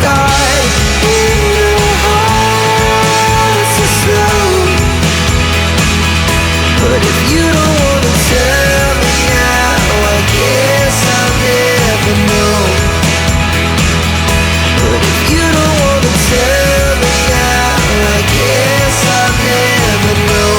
die. In your heart so slow. But if you don't wanna tell me now, I guess I'll never know. But if you don't wanna tell me now, I guess I'll never know.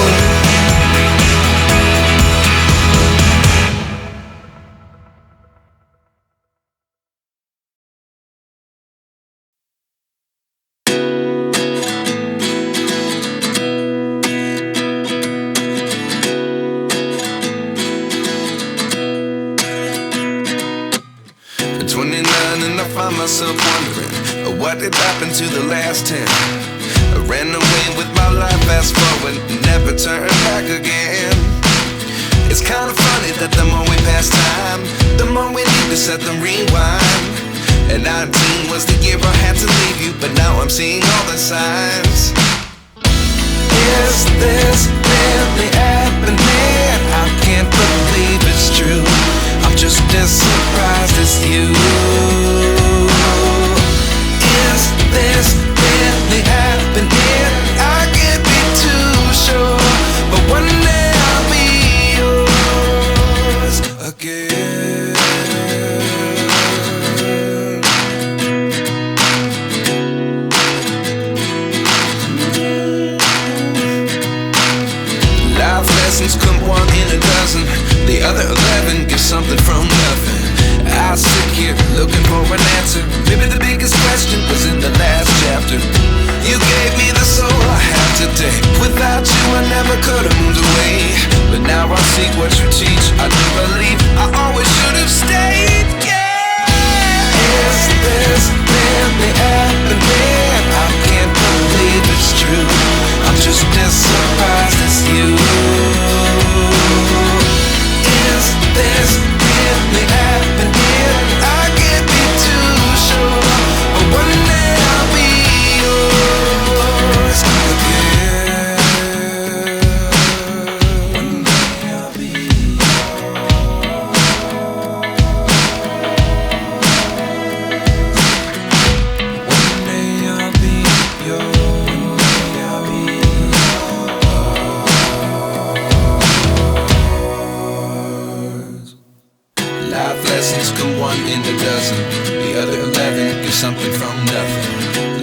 Myself wondering what did happen to the last 10. I ran away with my life, fast forward, never turn back again. It's kind of funny that the more we pass time, the more we need to set them rewind. And 19 was the year I had to leave you, but now I'm seeing all the signs. Is this really happening? I can't believe it's true. I'm just as surprised as you. Is this really happening? I can't be too sure, but one day I'll be yours again. Life lessons come one in a dozen. The other 11 give something from nothing. I sit here looking for an answer. Maybe the biggest question was in the last chapter. You gave me the soul I have today. Without you I never could have moved away. But now I see what you teach. I do believe I always should have stayed. Yeah. Is this really happening? I can't believe it's true. I'm just as surprised as you. Is this really happening? I can't be too sure, but one day I'll be yours again. One day I'll be yours. One day I'll be yours. One day I'll be yours. Life lessons come one in a dozen. The other 11 give something from nothing.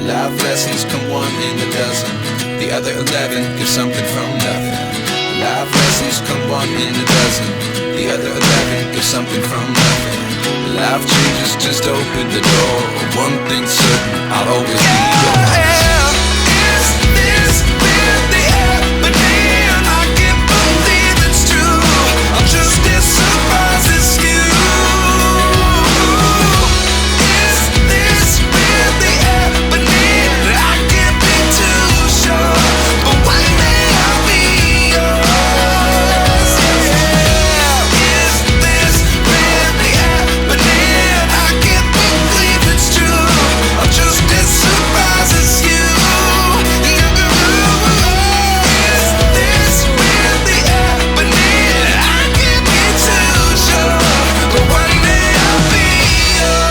Life lessons come one in a dozen. The other 11 give something from nothing. Life lessons come one in a dozen. The other 11 give something from nothing. Life changes just open the door. One thing's certain, I'll always be yours. Is this really happening? I can't believe it's true. I'm just as surprised as you. Is this really happening? I can't be too sure, but one day I'll be yours. Yeah. Is this really happening? I can't believe it's true. I'm just as surprised as you. Is this really happening? I can't be too sure, but one day I'll be yours.